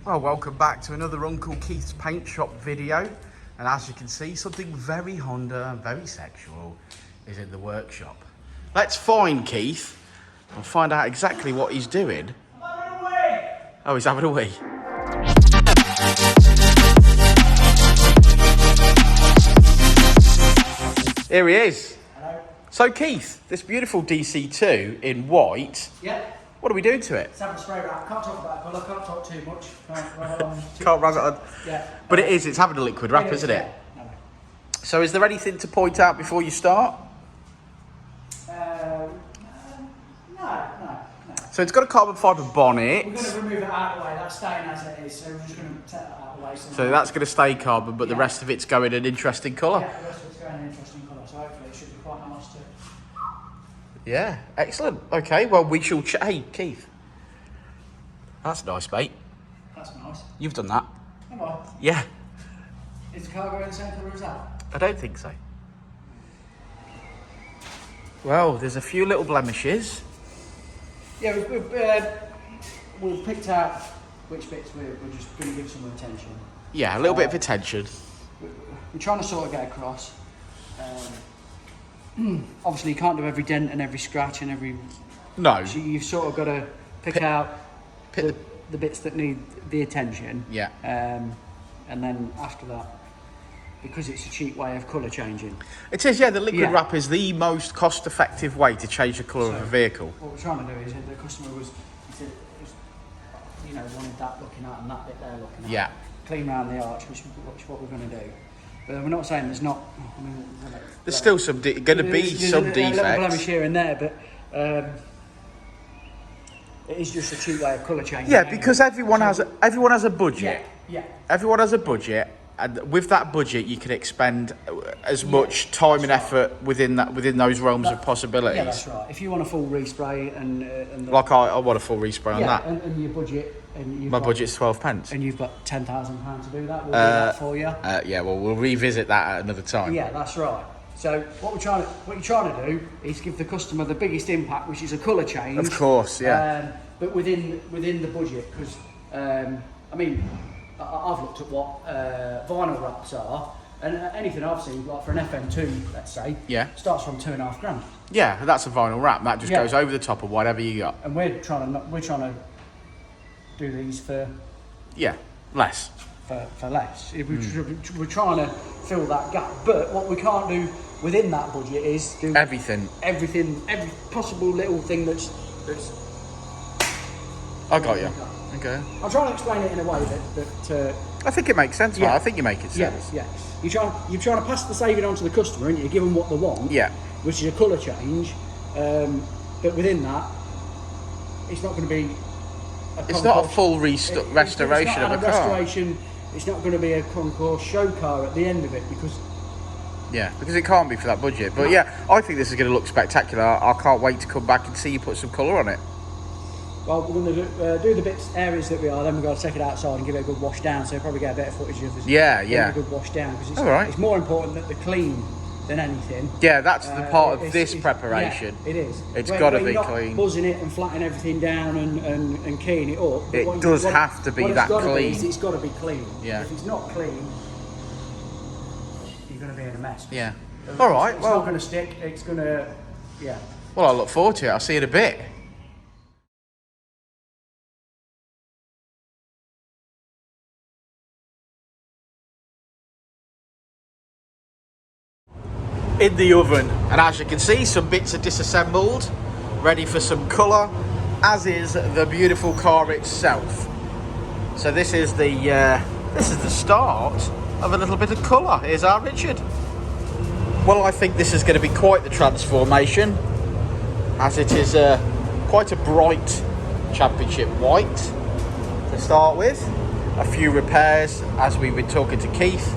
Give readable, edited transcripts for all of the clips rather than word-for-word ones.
Well, welcome back to another Uncle Keith's paint shop video. And as you can see, something very Honda and very sexual is in the workshop. Let's find Keith and find out exactly what he's doing. I'm having a wee! Oh, he's having a wee. Here he is. Hello. So Keith, this beautiful DC2 in white, Yeah. what are we doing to it? It's having a spray wrap. Can't talk about colour, can't talk too much. Can't rub it on. Can't rub it on. Yeah. But it's having a liquid wrap, isn't it? Yeah. No. So is there anything to point out before you start? No. So it's got a carbon fibre bonnet. We're going to remove it out of the way. That's staying as it is, so we're just going to take that out of the way. So that's going to stay carbon, but the rest of it's going an interesting colour. Yeah, the rest of it's going an interesting colour, so hopefully it should be quite nice too. Yeah, excellent. Okay, well we shall hey, Keith. That's nice, mate. That's nice. You've done that. Come on. Yeah. Is the car going the same colour as that? I don't think so. Well, there's a few little blemishes. Yeah, we've picked out which bits we're just going to give some attention. Yeah, a little bit of attention. We're trying to sort of get across. Obviously, you can't do every dent and every scratch and every... No. So you've sort of got to pick out the bits that need the attention. Yeah. And then after that, because it's a cheap way of colour changing. It is, yeah, the liquid wrap is the most cost-effective way to change the colour of a vehicle. What we're trying to do is the customer wanted that looking at and that bit there looking at. Yeah. Clean round the arch, which is what we're going to do. But we're not saying there's not... There's still some going to be some a little blemish defects. here and there, but it is just a cheap way of colour changing. Yeah, because everyone has a budget. Yeah. Everyone has a budget, and with that budget, you can expend as much time and effort within those realms of possibilities. Yeah, that's right. If you want a full respray and like I want a full respray on that. And your budget, and my budget's 12 pence. and you've got £10,000 to do that. We'll do that for you. Yeah, well, we'll revisit that at another time. Yeah, that's right. So what you're trying to do is give the customer the biggest impact, which is a colour change. Of course, yeah. But within the budget, because I've looked at what vinyl wraps are, and anything I've seen, like for an FM2, let's say, starts from £2,500. Yeah, that's a vinyl wrap. That just goes over the top of whatever you got. And we're trying to do these for less. For less. We're trying to fill that gap, but what we can't do within that budget is do every possible little thing that's. I got you. Okay. I'm trying to explain it in a way that I think it makes sense. Yeah. I think you make it sense. Yeah. You're trying to pass the saving on to the customer, and you give them what they want. Yeah. Which is a colour change, but within that, it's not going to be. It's not a full restoration of a car. Restoration. It's not going to be a concours show car at the end of it because it can't be for that budget. But yeah, I think this is going to look spectacular. I can't wait to come back and see you put some colour on it. Well, we're going to do the areas that we are, then we've got to take it outside and give it a good wash down, so you'll probably get a better footage of this. Yeah. A good wash down, because it's more important that they're clean than anything. Yeah, that's the part of this preparation. Yeah, it is. It's got to be not clean. Buzzing it and flattening everything down and keying it up. It does have to be that clean. It's got to be clean. Yeah. If it's not clean, you're going to be in a mess. Yeah. All right. It's not going to stick. It's going to, Well, I look forward to it. I'll see you in a bit. In the oven, and as you can see, some bits are disassembled, ready for some colour, as is the beautiful car itself. So this is the start of a little bit of colour. Here's our Richard. Well, I think this is going to be quite the transformation, as it is quite a bright championship white to start with. A few repairs as we've been talking to Keith.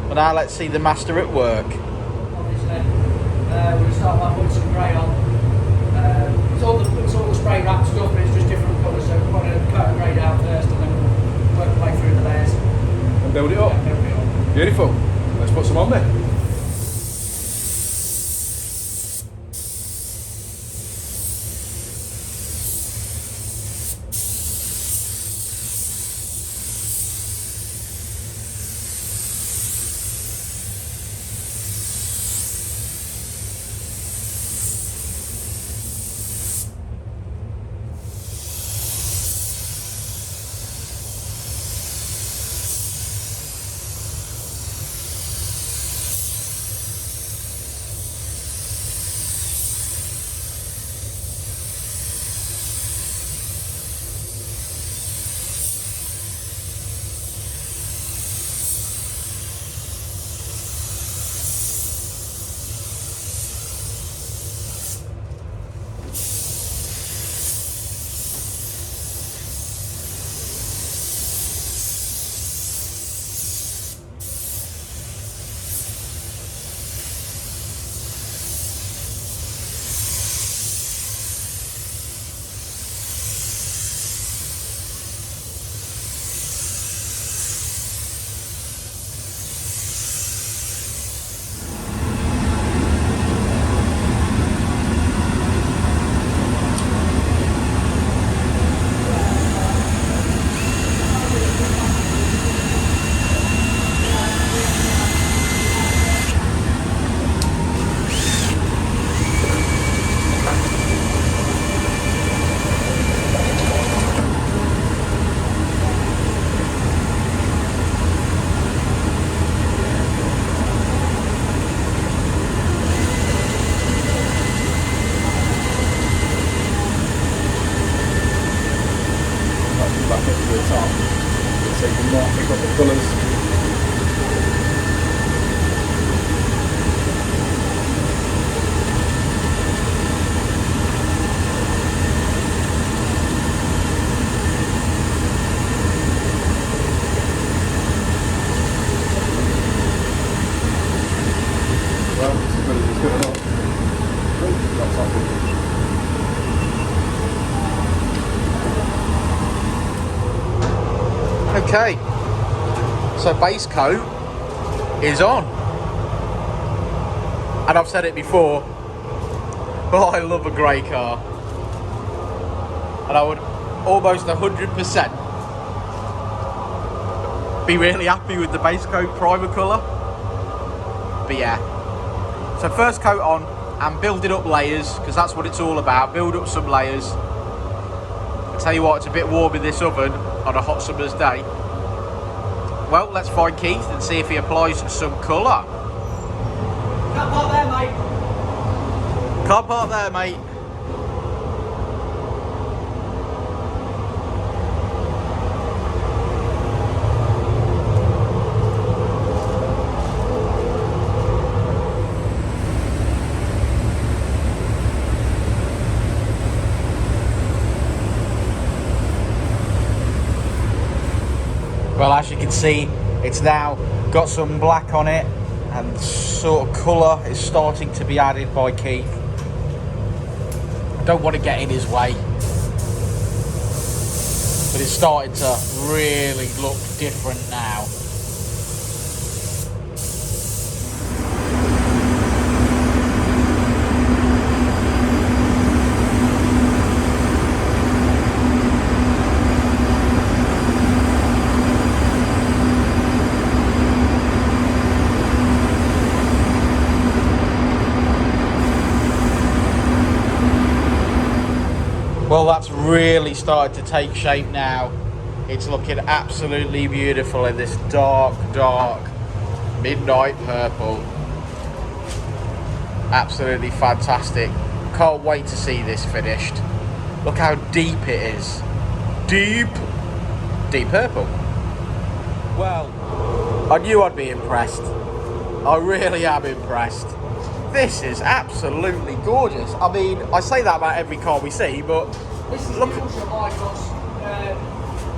But now let's see the master at work. We start by putting some grey on. It's all the spray wrap stuff, but it's just different colours. So we want to cut and grey down first, and then we'll work our way through the layers. And build it up. Yeah, build it up. Beautiful. Let's put some on there. back up to the top. So you can more pick up the colours. Well, it's good enough. That's happened. Okay, so base coat is on, and I've said it before, but I love a grey car, and I would almost 100% be really happy with the base coat primer colour. But yeah, so first coat on and building up layers, because that's what it's all about. Build up some layers. I tell you what, it's a bit warm in this oven on a hot summer's day. Well, let's find Keith and see if he applies some colour. Can't park there, mate. Can't park there, mate. Well, as you can see, it's now got some black on it, and sort of colour is starting to be added by Keith. I don't want to get in his way, but it's starting to really look different now. Well, that's really started to take shape now. It's looking absolutely beautiful in this dark, dark midnight purple. Absolutely fantastic. Can't wait to see this finished. Look how deep it is. Deep purple. Well, I knew I'd be impressed. I really am impressed. This is absolutely gorgeous. I mean, I say that about every car we see, but This is look. the ultra high gloss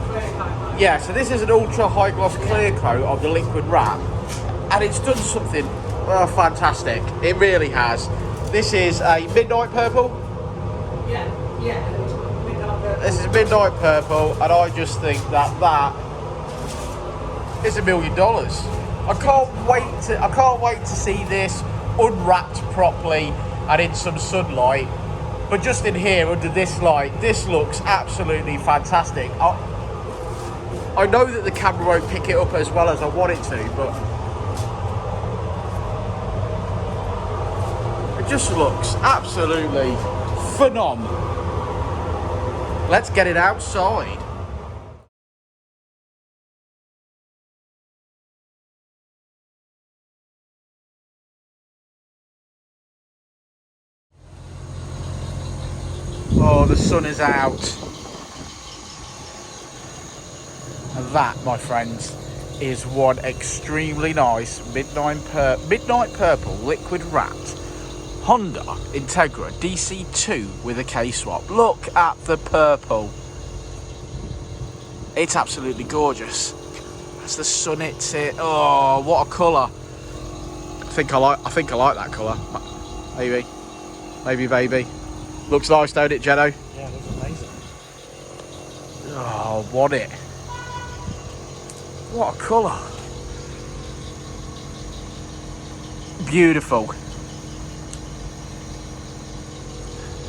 clear coat, mate. Yeah, so this is an ultra high gloss clear coat of the liquid wrap, and it's done something fantastic. It really has. This is a midnight purple. Yeah. Midnight purple. This is midnight purple, and I just think that is $1 million. I can't wait to see this unwrapped properly and in some sunlight. But just in here under this light, this looks absolutely fantastic. I know that the camera won't pick it up as well as I want it to, but it just looks absolutely phenomenal. Let's get it outside. Oh, the sun is out. And that, my friends, is one extremely nice midnight purple liquid wrapped Honda Integra DC2 with a K-swap. Look at the purple. It's absolutely gorgeous. As the sun hits it, oh, what a colour. I think I like that colour. Maybe, baby. Looks nice, don't it, Jeno? Yeah, it looks amazing. Oh, what a colour. Beautiful.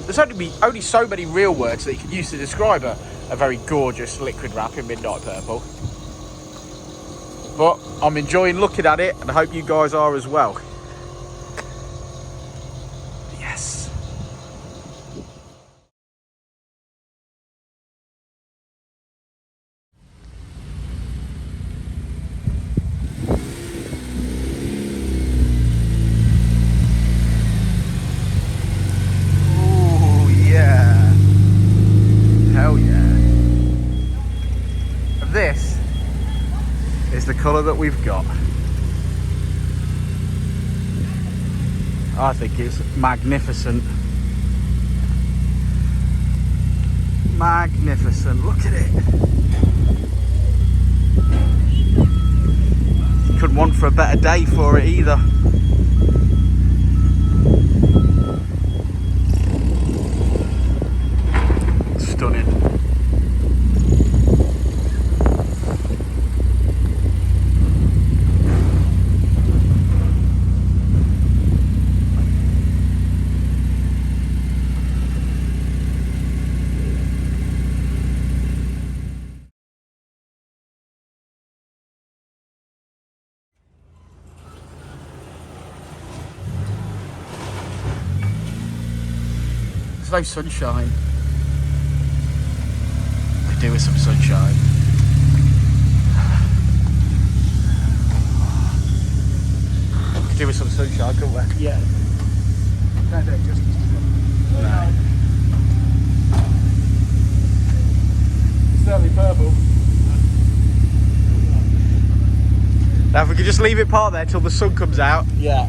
There's only so many real words that you can use to describe a very gorgeous liquid wrap in midnight purple. But I'm enjoying looking at it, and I hope you guys are as well. Yes. is the colour that we've got. I think it's magnificent. Magnificent, look at it. Couldn't want for a better day for it either. Stunning. There's no sunshine. Could do with some sunshine. Could do with some sunshine, couldn't we? Yeah. Can't do it justice to it. No. It's certainly purple. Now if we could just leave it parked there till the sun comes out. Yeah.